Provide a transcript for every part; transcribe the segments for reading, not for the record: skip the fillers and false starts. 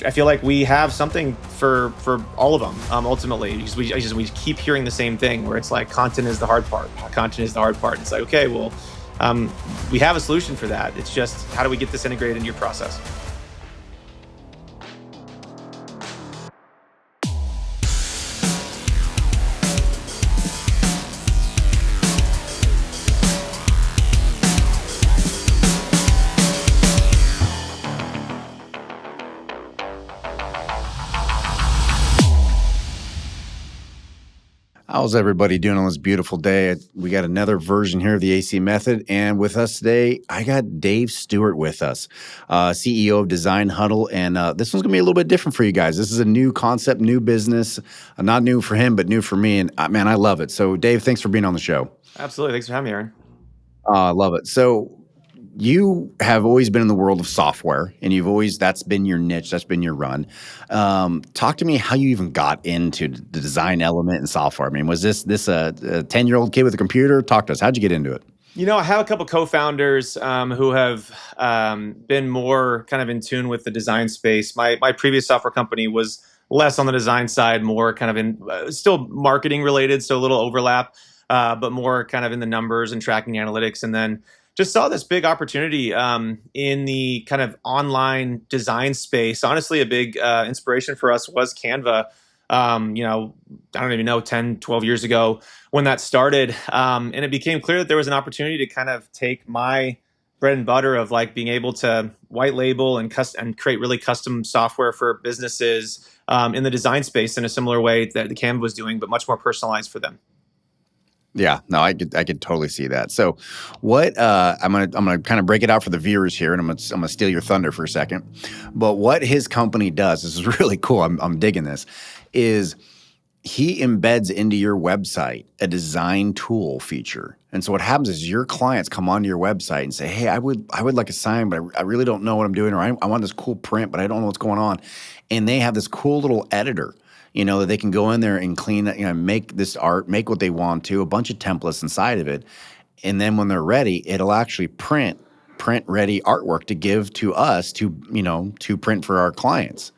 I feel like we have something for all of them, ultimately, because we keep hearing the same thing where it's like content is the hard part. Content is the hard part. It's like, okay, well, we have a solution for that. It's just how do we get this integrated into your process? How's everybody doing on this beautiful day? We got another version here of the AC Method, and with us today, I got Dave Stewart with us, CEO of Design Huddle, and this one's going to be a little bit different for you guys. This is a new concept, new business, not new for him, but new for me, and man, I love it. So, Dave, thanks for being on the show. Absolutely. Thanks for having me, Aaron. I love it. So, you have always been in the world of software, and that's been your niche, that's been your run. Talk to me how you even got into the design element in software. I mean, was this a 10-year-old kid with a computer? Talk to us. How'd you get into it? I have a couple co-founders who have been more kind of in tune with the design space. My previous software company was less on the design side, more kind of in still marketing related, so a little overlap, but more kind of in the numbers and tracking analytics. And then just saw this big opportunity in the kind of online design space. Honestly, a big inspiration for us was Canva. I don't even know, 10, 12 years ago when that started. And it became clear that there was an opportunity to kind of take my bread and butter of like being able to white label and create really custom software for businesses in the design space in a similar way that the Canva was doing, but much more personalized for them. Yeah, no, I could totally see that. So, what I'm gonna kind of break it out for the viewers here, and I'm gonna steal your thunder for a second. But what his company does, this is really cool. I'm digging this. Is he embeds into your website a design tool feature, and so what happens is your clients come onto your website and say, "Hey, I would like a sign, but I really don't know what I'm doing, or I want this cool print, but I don't know what's going on," and they have this cool little editor. That they can go in there and clean it, make this art, make what they want to, a bunch of templates inside of it. And then when they're ready, it'll actually print ready artwork to give to us to print for our clients.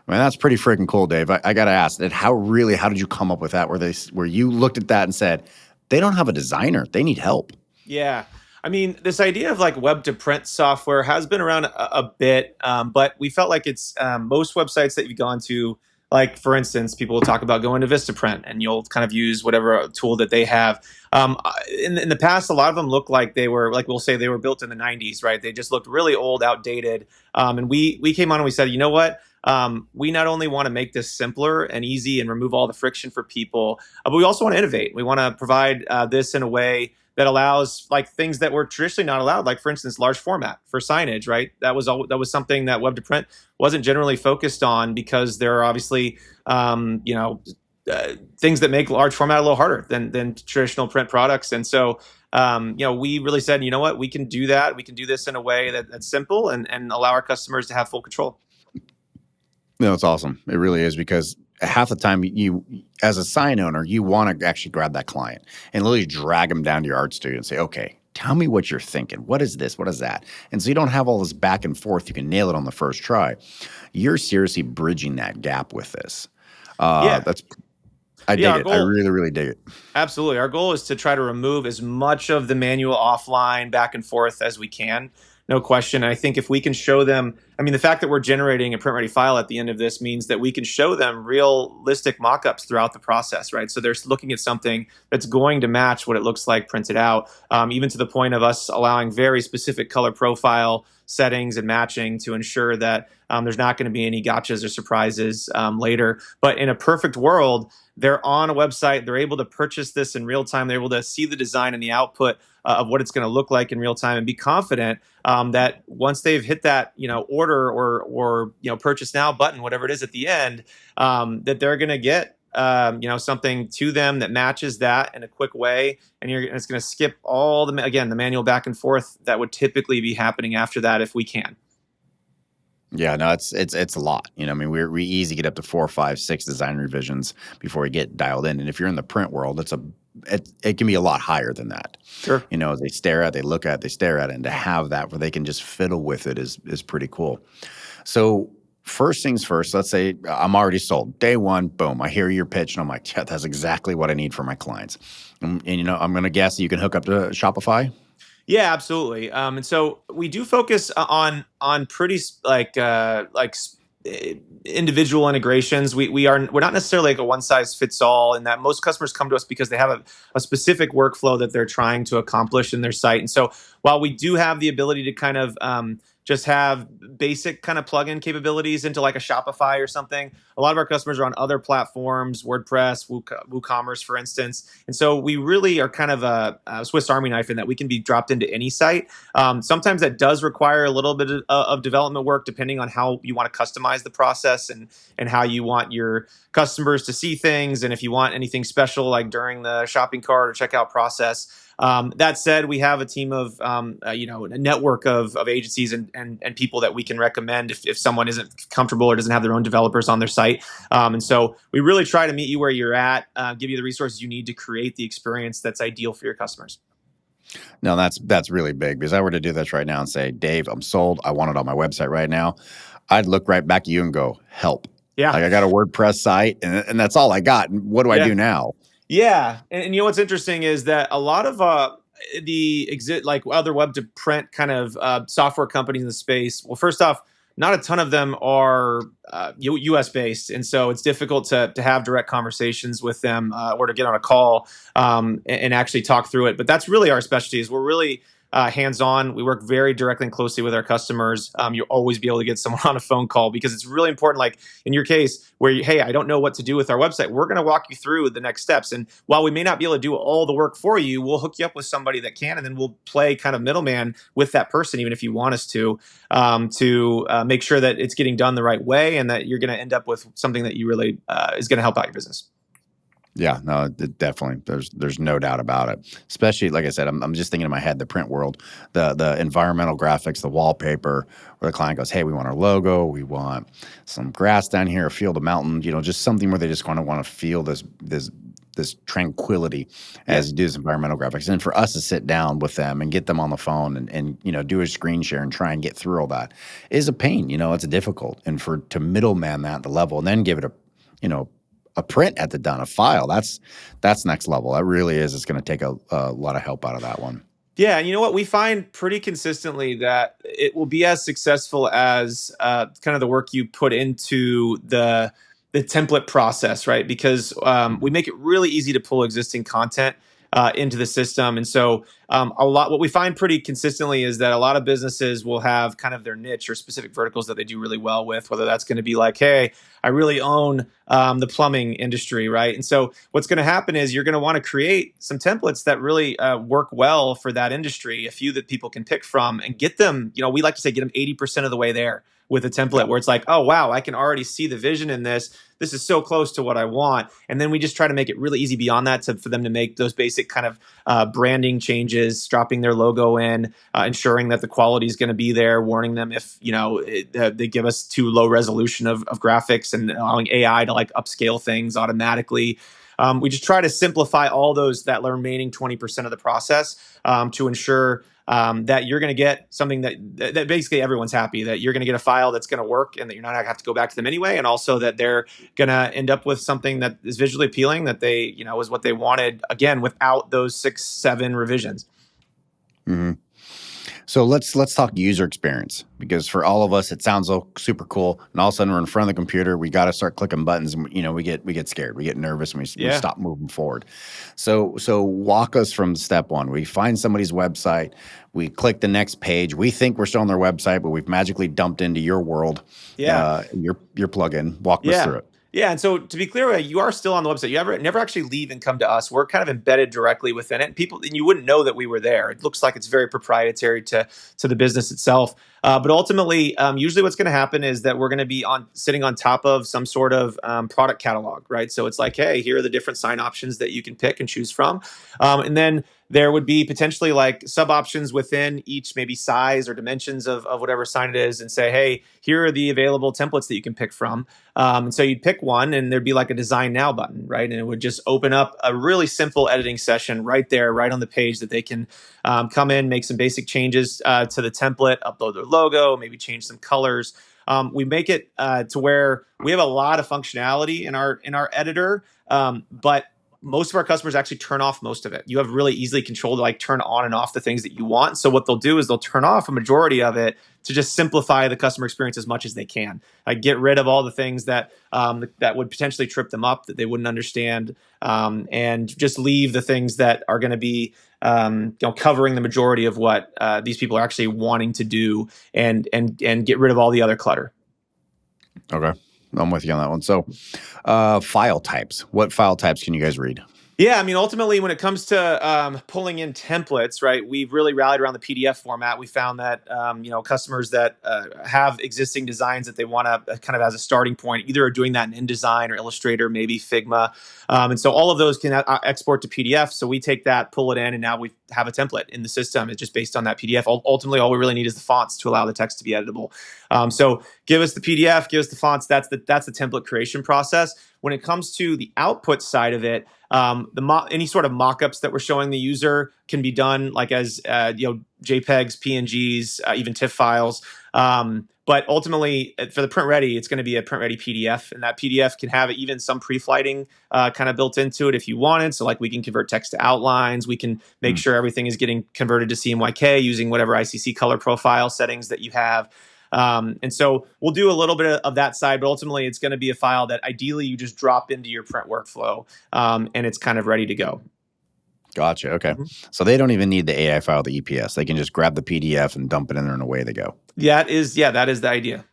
I mean, that's pretty freaking cool, Dave. I got to ask that. How did you come up with that? Where you looked at that and said, they don't have a designer, they need help? Yeah. I mean, this idea of like web to print software has been around a bit, but we felt like it's most websites that you've gone to. Like, for instance, people will talk about going to Vistaprint, and you'll kind of use whatever tool that they have. In the past, a lot of them look like they were, like we'll say, they were built in the 90s, right? They just looked really old, outdated. And we came on and we said, you know what? We not only want to make this simpler and easy and remove all the friction for people, but we also want to innovate. We want to provide this in a way that allows like things that were traditionally not allowed, like for instance, large format for signage, right? That was something that web to print wasn't generally focused on because there are obviously, things that make large format a little harder than traditional print products. And so, we really said, you know what, we can do that. We can do this in a way that's simple and allow our customers to have full control. No, it's awesome. It really is, because half the time you, as a sign owner, you want to actually grab that client and literally drag them down to your art studio and say, okay, tell me what you're thinking. What is this? What is that? And so you don't have all this back and forth. You can nail it on the first try. You're seriously bridging that gap with this. Yeah. I dig it. I really, really dig it. Absolutely. Our goal is to try to remove as much of the manual offline back and forth as we can. No question. And I think if we can show them, I mean, the fact that we're generating a print ready file at the end of this means that we can show them realistic mock-ups throughout the process, right? So they're looking at something that's going to match what it looks like printed out, even to the point of us allowing very specific color profile settings and matching to ensure that there's not going to be any gotchas or surprises later. But in a perfect world, they're on a website, they're able to purchase this in real time, they're able to see the design and the output of what it's going to look like in real time, and be confident that once they've hit that order or purchase now button, whatever it is at the end, that they're going to get something to them that matches that in a quick way, and it's going to skip all the manual back and forth that would typically be happening after that if we can. Yeah, no, it's a lot. I mean, we easy get up to 4, 5, 6 design revisions before we get dialed in. And if you're in the print world, it can be a lot higher than that. Sure. They stare at, they look at, they stare at it, and to have that where they can just fiddle with it is pretty cool. So first things first, let's say I'm already sold. Day one, boom, I hear your pitch and I'm like, yeah, that's exactly what I need for my clients. And I'm going to guess you can hook up to Shopify. Yeah, absolutely. And so we do focus on pretty individual integrations. We're not necessarily like a one size fits all, in that most customers come to us because they have a specific workflow that they're trying to accomplish in their site. And so while we do have the ability to kind of just have basic kind of plugin capabilities into like a Shopify or something, a lot of our customers are on other platforms, WordPress, WooCommerce, for instance. And so we really are kind of a Swiss Army knife in that we can be dropped into any site. Sometimes that does require a little bit of development work, depending on how you want to customize the process and how you want your customers to see things, and if you want anything special like during the shopping cart or checkout process. That said, we have a team of a network of agencies and people that we can recommend if someone isn't comfortable or doesn't have their own developers on their site. And so we really try to meet you where you're at, give you the resources you need to create the experience that's ideal for your customers. No, that's really big, because I were to do this right now and say, Dave, I'm sold. I want it on my website right now. I'd look right back at you and go, help. Yeah. Like, I got a WordPress site and that's all I got. And what do I do now? Yeah, and you know what's interesting is that a lot of like other web to print kind of software companies in the space. Well, first off, not a ton of them are U.S. based, and so it's difficult to have direct conversations with them or to get on a call and actually talk through it. But that's really our specialty. Is we're really hands-on. We work very directly and closely with our customers. You'll always be able to get someone on a phone call, because it's really important. Like in your case, where hey, I don't know what to do with our website. We're going to walk you through the next steps. And while we may not be able to do all the work for you, we'll hook you up with somebody that can, and then we'll play kind of middleman with that person, even if you want us to make sure that it's getting done the right way, and that you're going to end up with something that you really is going to help out your business. Yeah, no, definitely. There's no doubt about it. Especially, like I said, I'm just thinking in my head, the print world, the environmental graphics, the wallpaper, where the client goes, hey, we want our logo, we want some grass down here, a field, a mountain, just something where they just want to feel this tranquility as you do this environmental graphics. And for us to sit down with them and get them on the phone and do a screen share and try and get through all that is a pain. It's difficult. And to middleman that at the level and then give it a print at the done, a file, that's next level. That really is. It's going to take a lot of help out of that one. Yeah, and you know what? We find pretty consistently that it will be as successful as kind of the work you put into the template process, right? Because we make it really easy to pull existing content into the system. And so what we find pretty consistently is that a lot of businesses will have kind of their niche or specific verticals that they do really well with, whether that's going to be like, hey, I really own the plumbing industry, right? And so what's going to happen is you're going to want to create some templates that really work well for that industry, a few that people can pick from and get them, we like to say, get them 80% of the way there with a template where it's like, oh, wow, I can already see the vision in this. This is so close to what I want. And then we just try to make it really easy beyond that for them to make those basic kind of branding changes, dropping their logo in, ensuring that the quality is going to be there, warning them if, they give us too low resolution of graphics, and allowing AI to like upscale things automatically. We just try to simplify all that remaining 20% of the process to ensure that you're going to get something that basically everyone's happy, that you're going to get a file that's going to work and that you're not going to have to go back to them anyway. And also that they're going to end up with something that is visually appealing, that they, is what they wanted, again, without those 6-7 revisions. Mm-hmm. So let's talk user experience, because for all of us, it sounds super cool. And all of a sudden we're in front of the computer. We got to start clicking buttons and, we get scared. We get nervous and we stop moving forward. So walk us from step one. We find somebody's website. We click the next page. We think we're still on their website, but we've magically dumped into your world. Yeah. Your plugin. Walk us through it. Yeah, and so to be clear, you are still on the website. You never actually leave and come to us. We're kind of embedded directly within it. And you wouldn't know that we were there. It looks like it's very proprietary to the business itself. But ultimately, usually what's going to happen is that we're going to be sitting on top of some sort of product catalog, right? So it's like, hey, here are the different sign options that you can pick and choose from. And then there would be potentially like sub options within each maybe size or dimensions of whatever sign it is, and say, hey, here are the available templates that you can pick from. And so you'd pick one and there'd be like a design now button, right? And it would just open up a really simple editing session right there, right on the page, that they can come in, make some basic changes to the template, upload their logo, maybe change some colors. We make it to where we have a lot of functionality in our editor, but most of our customers actually turn off most of it. You have really easily controlled to like turn on and off the things that you want. So what they'll do is they'll turn off a majority of it to just simplify the customer experience as much as they can. Like get rid of all the things that that would potentially trip them up, that they wouldn't understand, and just leave the things that are going to be covering the majority of what these people are actually wanting to do, and get rid of all the other clutter. Okay. I'm with you on that one. So, file types. What file types can you guys read? Yeah, I mean, ultimately, when it comes to pulling in templates, right, we've really rallied around the PDF format. We found that customers that have existing designs that they want to kind of as a starting point, either are doing that in InDesign or Illustrator, maybe Figma, and so all of those can export to PDF. So we take that, pull it in, and now we have a template in the system. It's just based on that PDF. Ultimately, all we really need is the fonts to allow the text to be editable. So give us the PDF, give us the fonts. That's the template creation process. When it comes to the output side of it, any sort of mockups that we're showing the user can be done like as JPEGs, PNGs, even TIFF files. But ultimately, for the print ready, it's going to be a print ready PDF, and that PDF can have even some pre-flighting kind of built into it if you wanted. So like we can convert text to outlines. We can make sure everything is getting converted to CMYK using whatever ICC color profile settings that you have. And so we'll do a little bit of that side, but ultimately it's going to be a file that ideally you just drop into your print workflow, and it's kind of ready to go. Gotcha. Okay. Mm-hmm. So they don't even need the AI file, the EPS. They can just grab the PDF and dump it in there and away they go. That is the idea.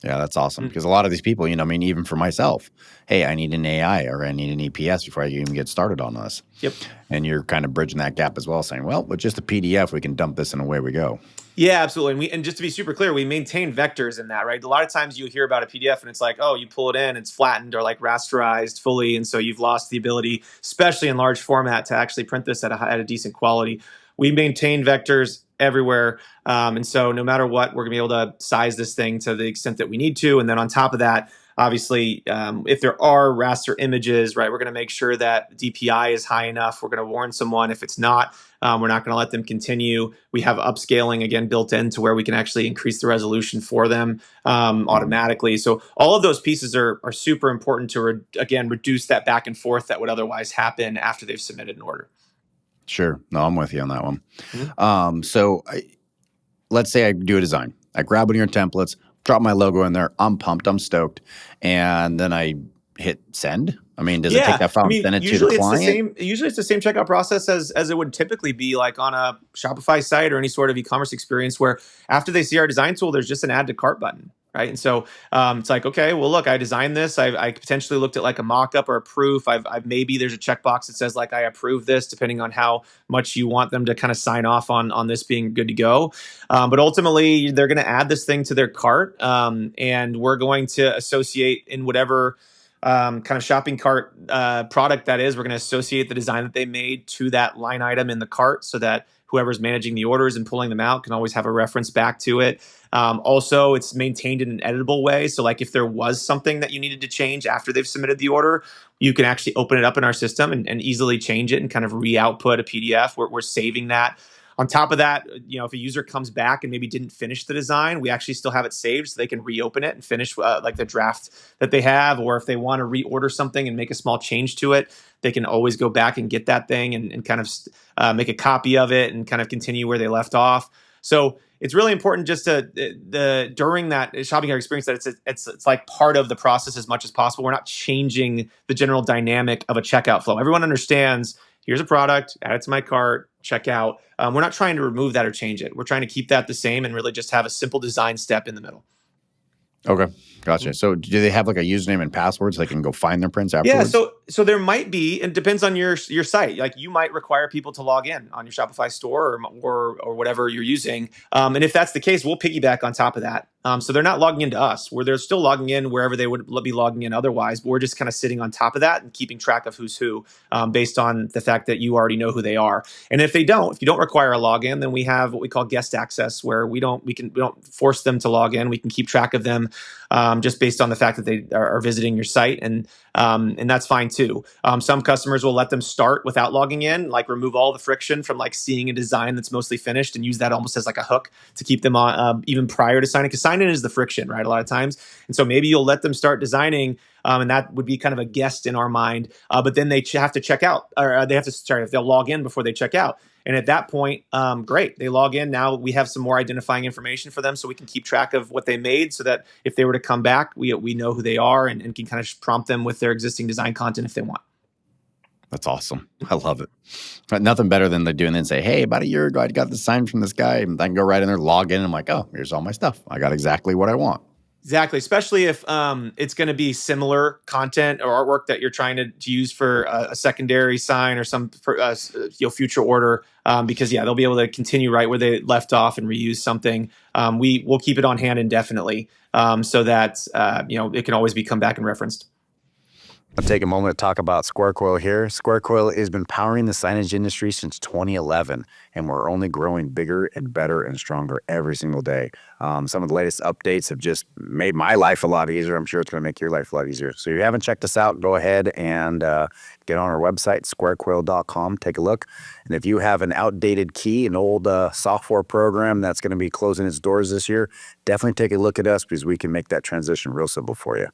Yeah, that's awesome. Because a lot of these people, even for myself, hey, I need an AI or I need an EPS before I even get started on this. Yep. And you're kind of bridging that gap as well, saying, well, with just a PDF, we can dump this and away we go. Yeah, absolutely. And just to be super clear, we maintain vectors in that, right? A lot of times you hear about a PDF and it's like, oh, you pull it in, it's flattened or like rasterized fully. And so you've lost the ability, especially in large format, to actually print this at a decent quality. We maintain vectors everywhere. And so no matter what, we're going to be able to size this thing to the extent that we need to. And then on top of that, obviously, if there are raster images, right, we're going to make sure that DPI is high enough. We're going to warn someone if it's not. We're not going to let them continue. We have upscaling, again, built in to where we can actually increase the resolution for them automatically. So all of those pieces are super important to, reduce that back and forth that would otherwise happen after they've submitted an order. Sure. No, I'm with you on that one. Mm-hmm. Let's say I do a design. I grab one of your templates, drop my logo in there. I'm pumped. I'm stoked. And then I hit send. I mean, does it take that file and send it to the client? Usually it's the same checkout process as it would typically be like on a Shopify site or any sort of e-commerce experience, where after they see our design tool, there's just an add to cart button, right? And so it's like, okay, well, look, I designed this. I potentially looked at like a mock-up or a proof. I've maybe there's a checkbox that says like, I approve this, depending on how much you want them to kind of sign off on this being good to go. But ultimately, they're going to add this thing to their cart, and we're going to associate in whatever kind of shopping cart product that is. We're going to associate the design that they made to that line item in the cart, so that whoever's managing the orders and pulling them out can always have a reference back to it. Also, it's maintained in an editable way. So like if there was something that you needed to change after they've submitted the order, you can actually open it up in our system and easily change it and kind of re-output a PDF. We're saving that. On top of that, if a user comes back and maybe didn't finish the design, we actually still have it saved so they can reopen it and finish like the draft that they have. Or if they want to reorder something and make a small change to it, they can always go back and get that thing and kind of make a copy of it and kind of continue where they left off. So it's really important just during that shopping cart experience that it's like part of the process as much as possible. We're not changing the general dynamic of a checkout flow. Everyone understands, here's a product, add it to my cart, check out. We're not trying to remove that or change it. We're trying to keep that the same and really just have a simple design step in the middle. Okay. Gotcha. Mm-hmm. So do they have like a username and password so they can go find their prints afterwards? Yeah, so there might be, and it depends on your site. Like you might require people to log in on your Shopify store or whatever you're using. And if that's the case, we'll piggyback on top of that. So they're not logging into us, where they're still logging in wherever they would be logging in otherwise. But we're just kind of sitting on top of that and keeping track of who's who based on the fact that you already know who they are. And if you don't require a login, then we have what we call guest access, where we don't force them to log in. We can keep track of them just based on the fact that they are visiting your site, and that's fine too. Some customers will let them start without logging in, like remove all the friction from like seeing a design that's mostly finished, and use that almost as like a hook to keep them on even prior to signing, because sign-in is the friction, right? A lot of times, and so maybe you'll let them start designing. And that would be kind of a guest in our mind. But then they have to check out, or they have to, sorry, if they'll log in before they check out. And at that point, great, they log in. Now we have some more identifying information for them so we can keep track of what they made, so that if they were to come back, we know who they are, and can kind of prompt them with their existing design content if they want. That's awesome. I love it. But nothing better than they do and then say, hey, about a year ago, I got the sign from this guy. And I can go right in there, log in. And I'm like, oh, here's all my stuff. I got exactly what I want. Exactly, especially if it's going to be similar content or artwork that you're trying to use for a secondary sign or some future order, because they'll be able to continue right where they left off and reuse something. We'll keep it on hand indefinitely, so that it can always be come back and referenced. I'll take a moment to talk about Square Coil here. Square Coil has been powering the signage industry since 2011, and we're only growing bigger and better and stronger every single day. Some of the latest updates have just made my life a lot easier. I'm sure it's going to make your life a lot easier. So if you haven't checked us out, go ahead and get on our website, squarecoil.com. Take a look. And if you have an outdated key, an old software program that's going to be closing its doors this year, definitely take a look at us, because we can make that transition real simple for you.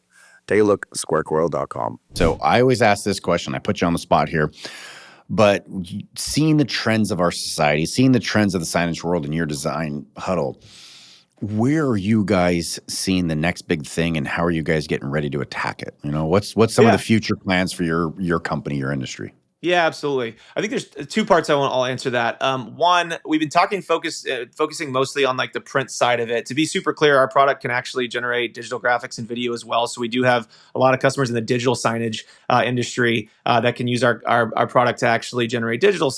Take a look, squarecoil.com. So I always ask this question. I put you on the spot here. But seeing the trends of our society, seeing the trends of the signage world in your Design Huddle, where are you guys seeing the next big thing, and how are you guys getting ready to attack it? What's some of the future plans for your company, your industry? Yeah, absolutely. I think there's two parts I'll answer that. One, we've been focusing mostly on like the print side of it. To be super clear, our product can actually generate digital graphics and video as well. So we do have a lot of customers in the digital signage industry that can use our product to actually generate digital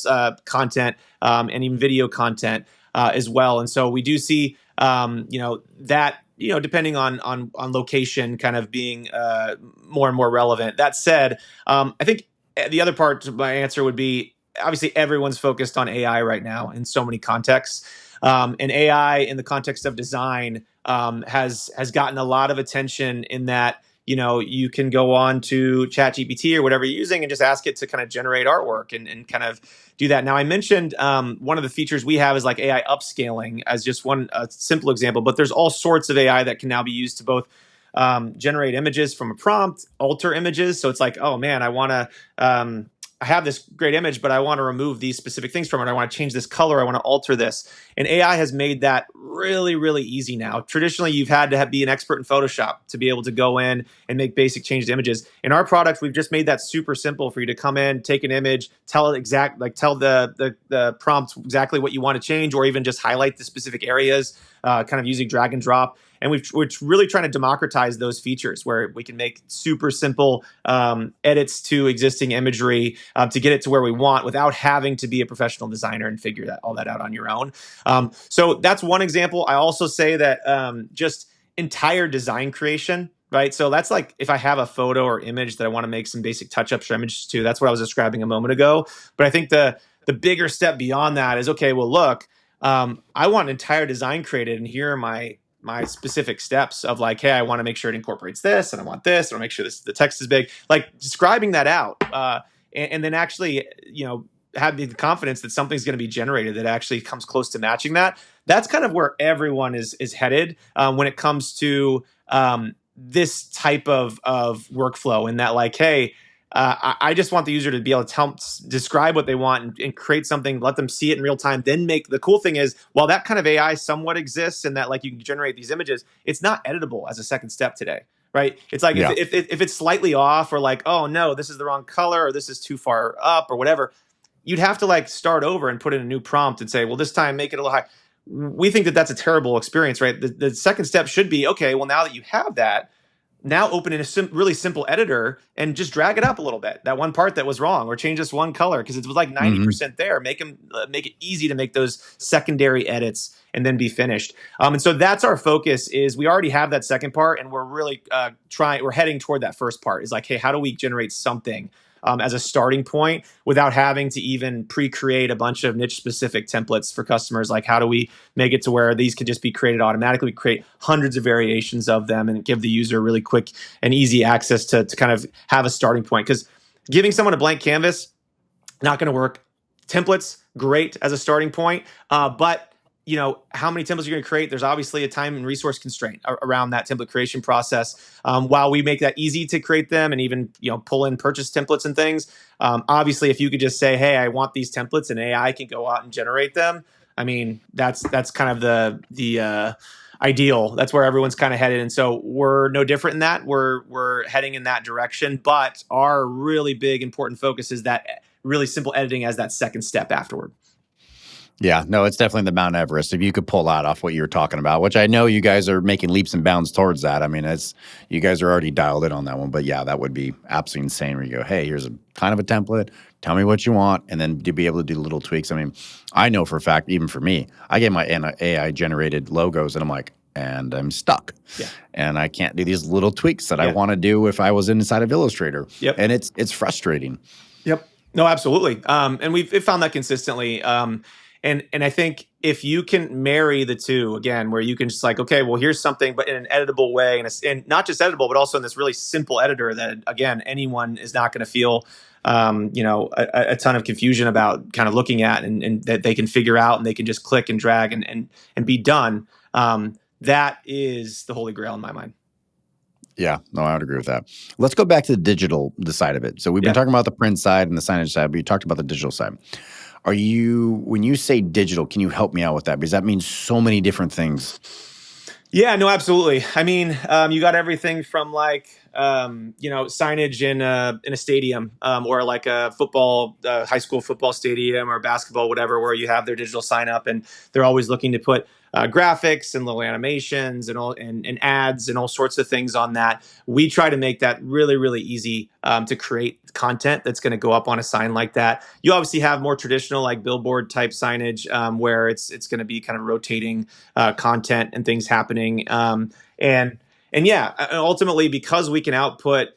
content and even video content as well. And so we do see that depending on location, kind of being more and more relevant. That said, I think the other part of my answer would be, obviously everyone's focused on AI right now in so many contexts. And AI in the context of design has gotten a lot of attention, in that, you can go on to ChatGPT or whatever you're using and just ask it to kind of generate artwork and kind of do that. Now, I mentioned one of the features we have is like AI upscaling as just one simple example, but there's all sorts of AI that can now be used to both generate images from a prompt, alter images. So it's like, oh man, I have this great image, but I want to remove these specific things from it. I want to change this color. I want to alter this. And AI has made that really, really easy now. Traditionally, you've had to be an expert in Photoshop to be able to go in and make basic changes to images. In our product, we've just made that super simple for you to come in, take an image, tell the prompt exactly what you want to change, or even just highlight the specific areas, kind of using drag and drop. And we're really trying to democratize those features where we can make super simple edits to existing imagery to get it to where we want without having to be a professional designer and figure all that out on your own. So that's one example. I also say that just entire design creation, right? So that's like if I have a photo or image that I want to make some basic touch-ups or images to, that's what I was describing a moment ago. But I think the bigger step beyond that is, okay, well, look, I want an entire design created, and here are my specific steps of like, hey, I want to make sure it incorporates this, and I want this, and I make sure the text is big, like describing that out, and then actually, having the confidence that something's going to be generated that actually comes close to matching that. That's kind of where everyone is headed when it comes to this type of workflow, in that like, hey, I just want the user to be able to describe what they want and create something, let them see it in real time. Then the cool thing is, while that kind of AI somewhat exists and that like you can generate these images, it's not editable as a second step today, right? It's like if it's slightly off, or like, oh no, this is the wrong color, or this is too far up, or whatever, you'd have to like start over and put in a new prompt and say, well, this time make it a little high. We think that that's a terrible experience, right? The second step should be, okay, well, now that you have that, now open in a really simple editor and just drag it up a little bit, that one part that was wrong, or change this one color because it was like 90% there. Make it easy to make those secondary edits and then be finished. And so that's our focus. Is we already have that second part, and we're really we're heading toward that first part. Is like, hey, how do we generate something as a starting point without having to even pre-create a bunch of niche specific templates for customers. Like, how do we make it to where these could just be created automatically? We create hundreds of variations of them and give the user really quick and easy access to kind of have a starting point. Because giving someone a blank canvas, not going to work. Templates, great as a starting point, but how many templates you're going to create? There's obviously a time and resource constraint around that template creation process. While we make that easy to create them and even pull in purchase templates and things, obviously, if you could just say, "Hey, I want these templates," and AI can go out and generate them. I mean, that's kind of the ideal. That's where everyone's kind of headed, and so we're no different in that. We're heading in that direction, but our really big important focus is that really simple editing as that second step afterward. Yeah, no, it's definitely the Mount Everest. If you could pull that off what you were talking about, which I know you guys are making leaps and bounds towards that. I mean, you guys are already dialed in on that one. But yeah, that would be absolutely insane where you go, hey, here's a kind of a template. Tell me what you want. And then to be able to do little tweaks. I mean, I know for a fact, even for me, I get my AI generated logos and I'm like, and I'm stuck. Yeah. And I can't do these little tweaks that I want to do if I was inside of Illustrator. Yep. And it's frustrating. Yep. No, absolutely. And we've found that consistently. And I think if you can marry the two, again, where you can just like, okay, well, here's something, but in an editable way, and not just editable, but also in this really simple editor that, again, anyone is not going to feel, a ton of confusion about kind of looking at, and that they can figure out, and they can just click and drag and be done. That is the holy grail in my mind. Yeah, no, I would agree with that. Let's go back to the side of it. So we've been talking about the print side and the signage side, but you talked about the digital side. When you say digital, can you help me out with that? Because that means so many different things. Yeah, no, absolutely. I mean, you got everything from like, signage in a stadium, or like a football, high school football stadium or basketball, whatever, where you have their digital sign up and they're always looking to put graphics and little animations and ads and all sorts of things on that. We try to make that really, really easy to create content that's going to go up on a sign like that. You obviously have more traditional like billboard type signage, where it's going to be kind of rotating content and things happening. And yeah, ultimately, because we can output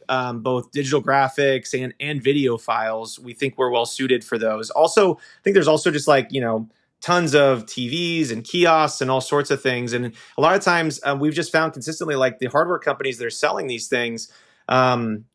both digital graphics and video files, we think we're well suited for those. Also, I think there's also just like, tons of TVs and kiosks and all sorts of things. And a lot of times we've just found consistently, like the hardware companies that are selling these things, the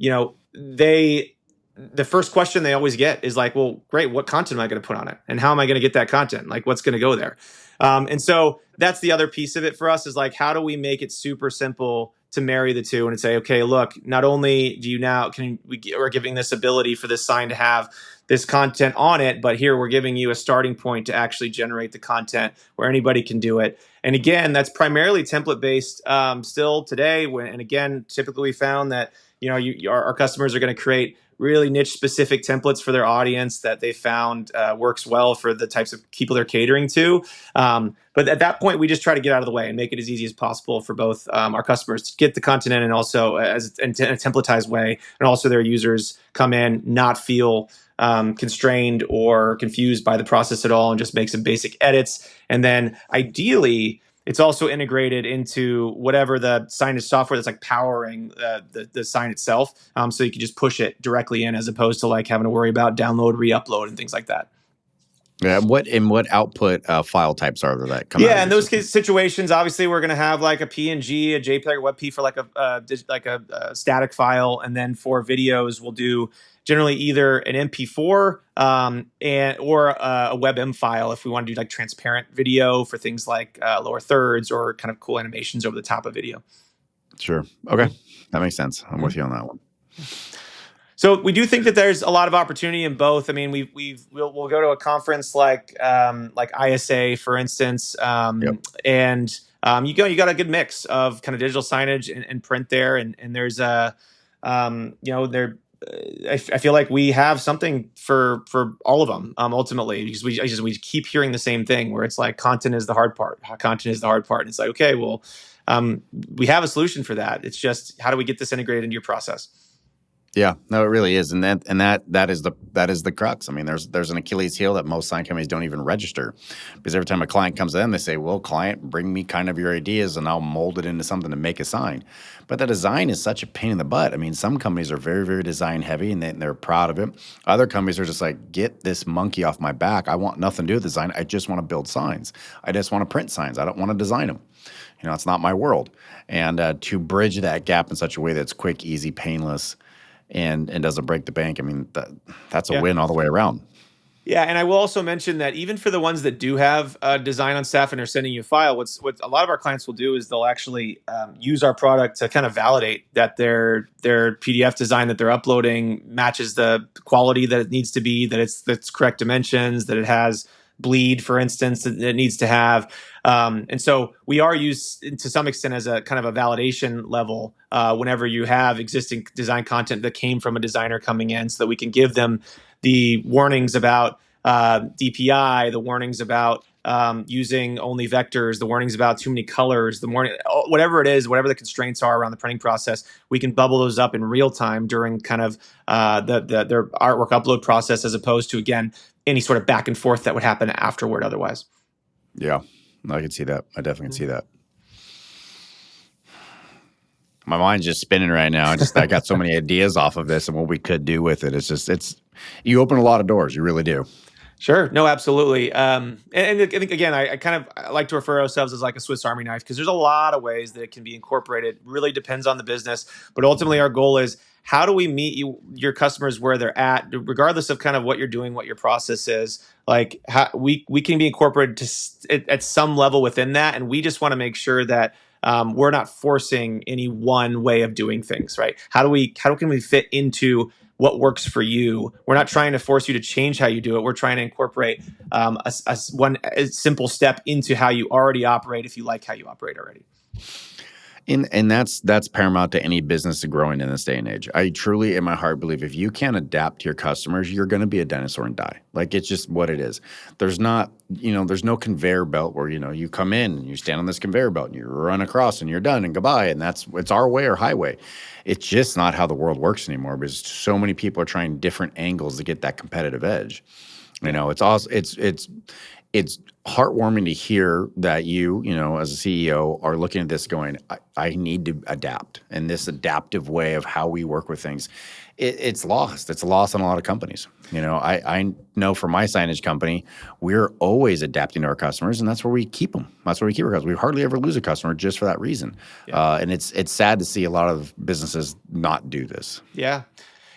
first question they always get is like, well, great, what content am I going to put on it? And how am I going to get that content? Like, what's going to go there? And so that's the other piece of it for us, is like, how do we make it super simple to marry the two and say, okay, look, not only do you now, we're giving this ability for this sign to have this content on it, but here we're giving you a starting point to actually generate the content where anybody can do it. And again, that's primarily template based still today. And again, typically we found that our customers are going to create really niche specific templates for their audience that they found works well for the types of people they're catering to. But at that point, we just try to get out of the way and make it as easy as possible for both our customers to get the content in, and also in a templatized way, and also their users come in, not feel constrained or confused by the process at all, and just make some basic edits. And then ideally, it's also integrated into whatever the signage software that's like powering the sign itself. So you can just push it directly in, as opposed to like having to worry about download, re-upload, and things like that. Yeah, what output file types are there that come out? Yeah, in those situations, obviously we're going to have like a PNG, a JPEG, or WebP for like a static file, and then for videos, we'll do generally either an MP4 or a WebM file if we want to do like transparent video for things like lower thirds or kind of cool animations over the top of video. Sure. Okay, that makes sense. I'm with you on that one. So we do think that there's a lot of opportunity in both. I mean, we'll go to a conference like ISA, for instance, and you got a good mix of kind of digital signage and print there, and there's I feel like we have something for all of them ultimately, because we keep hearing the same thing where it's like content is the hard part. Content is the hard part, and it's like, okay, well, we have a solution for that. It's just, how do we get this integrated into your process? Yeah, no, it really is, and that is the crux. I mean, there's an Achilles heel that most sign companies don't even register, because every time a client comes in, they say, "Well, client, bring me kind of your ideas, and I'll mold it into something to make a sign." But the design is such a pain in the butt. I mean, some companies are very, very design heavy, and they're proud of it. Other companies are just like, "Get this monkey off my back. I want nothing to do with design. I just want to build signs. I just want to print signs. I don't want to design them. It's not my world." And to bridge that gap in such a way that's quick, easy, painless, and doesn't break the bank. I mean, that's a Yeah. win all the way around. Yeah, and I will also mention that even for the ones that do have design on staff and are sending you a file, what a lot of our clients will do is they'll actually use our product to kind of validate that their PDF design that they're uploading matches the quality that it needs to be, that's correct dimensions, that it has bleed, for instance, that it needs to have. And so we are used to some extent as a kind of a validation level whenever you have existing design content that came from a designer coming in, so that we can give them the warnings about DPI, the warnings about using only vectors, the warnings about too many colors, whatever it is, whatever the constraints are around the printing process, we can bubble those up in real time during kind of their artwork upload process, as opposed to, again, any sort of back and forth that would happen afterward otherwise. Yeah, I can see that. I definitely can see that. My mind's just spinning right now. I got so many ideas off of this and what we could do with it. You open a lot of doors. You really do. Sure. No, absolutely. And I think, again, I like to refer ourselves as like a Swiss Army knife, because there's a lot of ways that it can be incorporated. Really depends on the business. But ultimately, our goal is, how do we meet your customers where they're at, regardless of kind of what you're doing, what your process is. Like, how we can be incorporated at some level within that. And we just want to make sure that we're not forcing any one way of doing things, right? How can we fit into what works for you? We're not trying to force you to change how you do it. We're trying to incorporate a simple step into how you already operate, if you like how you operate already. And that's paramount to any business growing in this day and age. I truly, in my heart, believe if you can't adapt to your customers, you're going to be a dinosaur and die. Like, it's just what it is. There's no conveyor belt where, you come in and you stand on this conveyor belt and you run across and you're done and goodbye. And it's our way or highway. It's just not how the world works anymore, because so many people are trying different angles to get that competitive edge. It's also, it's heartwarming to hear that you as a CEO are looking at this going, I need to adapt. And this adaptive way of how we work with things, it's lost. It's lost on a lot of companies. I know for my signage company, we're always adapting to our customers, and that's where we keep them. That's where we keep our customers. We hardly ever lose a customer just for that reason. Yeah. And it's sad to see a lot of businesses not do this. Yeah.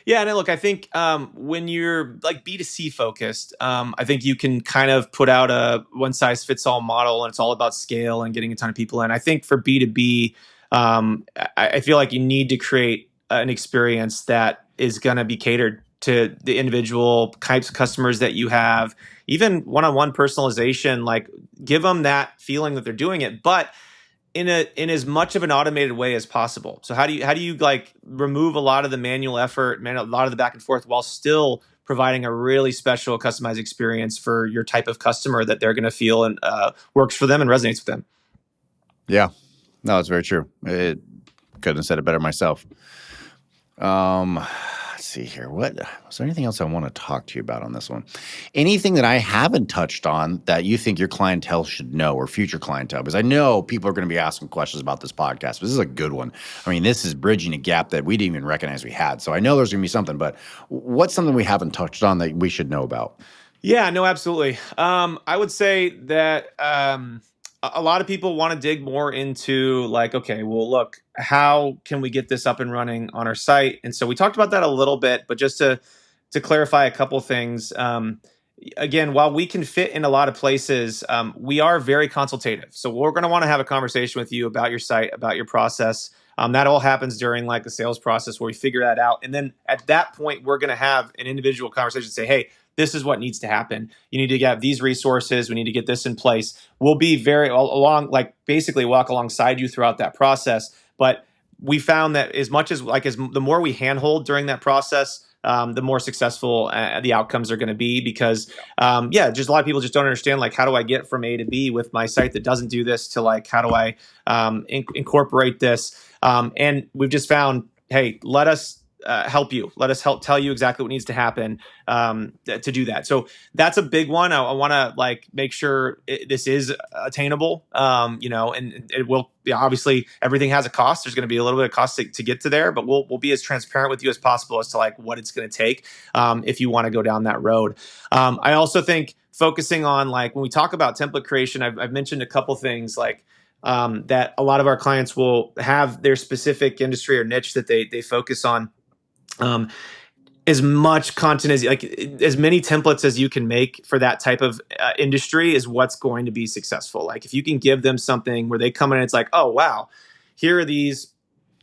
Yeah, and look, I think when you're like B2C focused, I think you can kind of put out a one-size-fits-all model, and it's all about scale and getting a ton of people in. I think for B2B, I feel like you need to create an experience that is going to be catered to the individual types of customers that you have. Even one-on-one personalization, like, give them that feeling that they're doing it, but in as much of an automated way as possible. So how do you like remove a lot of the manual effort, a lot of the back and forth, while still providing a really special customized experience for your type of customer that they're going to feel and works for them and resonates with them? Yeah, no, it's very true. It couldn't have said it better myself. Let's see here. Was there anything else I want to talk to you about on this one? Anything that I haven't touched on that you think your clientele should know, or future clientele? Because I know people are going to be asking questions about this podcast, but this is a good one. I mean, this is bridging a gap that we didn't even recognize we had. So I know there's going to be something, but what's something we haven't touched on that we should know about? Yeah, no, absolutely. I would say that a lot of people want to dig more into, like, okay, well, look, how can we get this up and running on our site? And so we talked about that a little bit, but just to clarify a couple things. Again, while we can fit in a lot of places, we are very consultative. So we're going to want to have a conversation with you about your site, about your process. That all happens during like the sales process, where we figure that out. And then at that point, we're going to have an individual conversation, say, hey, this is what needs to happen. You need to have these resources. We need to get this in place. We'll be very along, like, basically walk alongside you throughout that process. But we found that as the more we handhold during that process, the more successful the outcomes are going to be, because just a lot of people just don't understand, like, how do I get from A to B with my site that doesn't do this, to like, how do I incorporate this? And we've just found, hey, let us help you. Let us help tell you exactly what needs to happen to do that. So that's a big one. I want to like make sure this is attainable. And it will. Obviously, everything has a cost. There's going to be a little bit of cost to get to there, but we'll be as transparent with you as possible as to like what it's going to take if you want to go down that road. I also think focusing on like when we talk about template creation, I've mentioned a couple things like. That a lot of our clients will have their specific industry or niche that they focus on. As much content as many templates as you can make for that type of industry is what's going to be successful. Like if you can give them something where they come in and it's like, oh, wow, here are these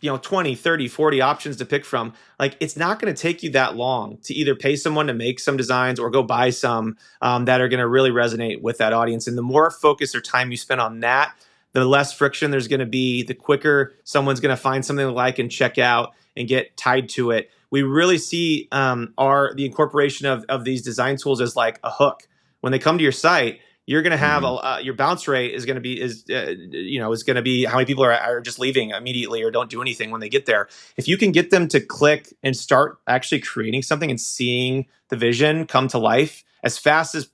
20, 30, 40 options to pick from. Like it's not going to take you that long to either pay someone to make some designs or go buy some that are going to really resonate with that audience. And the more focus or time you spend on that, the less friction there's going to be, the quicker someone's going to find something they like and check out and get tied to it. We really see the incorporation of these design tools as like a hook. When they come to your site, you're going to have your bounce rate is going to be how many people are just leaving immediately or don't do anything when they get there. If you can get them to click and start actually creating something and seeing the vision come to life as fast as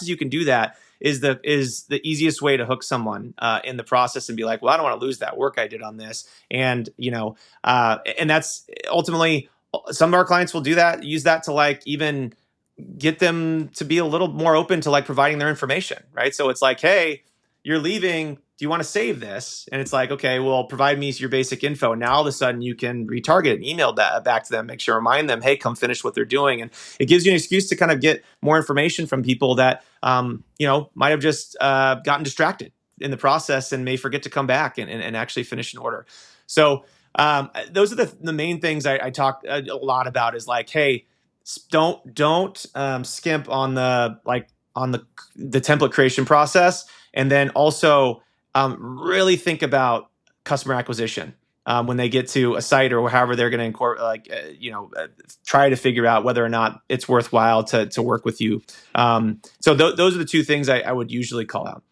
you can do that, is the easiest way to hook someone in the process and be like, well, I don't want to lose that work I did on this. And, and that's ultimately some of our clients will do that, use that to like even get them to be a little more open to like providing their information, right? So it's like, hey, you're leaving. Do you want to save this? And it's like, okay, well, provide me your basic info. And now all of a sudden you can retarget and email that back to them, make sure, remind them, hey, come finish what they're doing. And it gives you an excuse to kind of get more information from people that, might have just gotten distracted in the process and may forget to come back and actually finish an order. So those are the main things I talk a lot about is like, hey, don't skimp on the template creation process. And then also really think about customer acquisition when they get to a site or however they're going to try to figure out whether or not it's worthwhile to work with you. So those are the two things I would usually call out.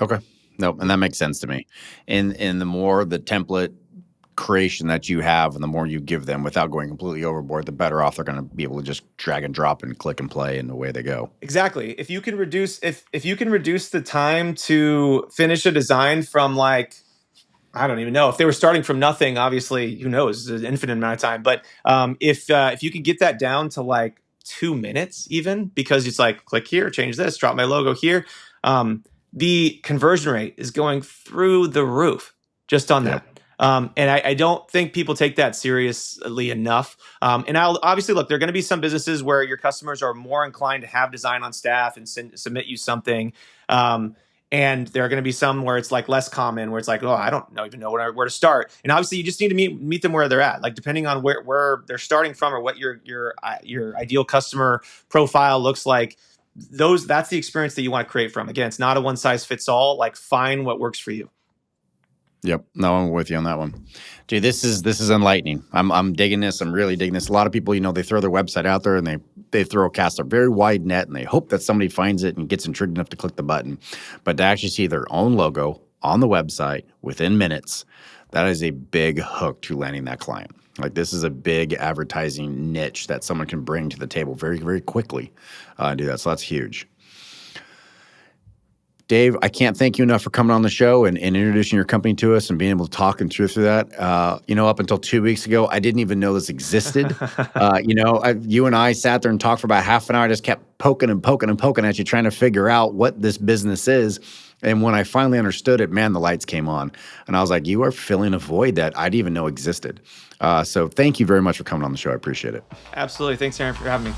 Okay. Nope. And that makes sense to me. And the more the template creation that you have and the more you give them without going completely overboard, the better off they're going to be able to just drag and drop and click and play and away they go. Exactly. If you can reduce the time to finish a design from like, I don't even know if they were starting from nothing, obviously, who knows, an infinite amount of time. But if you could get that down to like 2 minutes even, because it's like, click here, change this, drop my logo here. The conversion rate is going through the roof just on that. And I don't think people take that seriously enough. And I'll obviously look, there are going to be some businesses where your customers are more inclined to have design on staff and submit you something. And there are going to be some where it's like less common, where it's like, oh, I don't even know where to start. And obviously you just need to meet them where they're at. Like depending on where they're starting from or what your ideal customer profile looks like, that's the experience that you want to create from. Again, it's not a one size fits all. Like find what works for you. Yep. No, I'm with you on that one. Dude, this is enlightening. I'm digging this. I'm really digging this. A lot of people, they throw their website out there and they cast a very wide net and they hope that somebody finds it and gets intrigued enough to click the button. But to actually see their own logo on the website within minutes, that is a big hook to landing that client. Like this is a big advertising niche that someone can bring to the table very, very quickly and do that. So that's huge. Dave, I can't thank you enough for coming on the show and introducing your company to us and being able to talk and through that. Up until 2 weeks ago, I didn't even know this existed. You and I sat there and talked for about half an hour. I just kept poking at you, trying to figure out what this business is. And when I finally understood it, man, the lights came on. And I was like, you are filling a void that I didn't even know existed. So thank you very much for coming on the show. I appreciate it. Absolutely. Thanks, Aaron, for having me.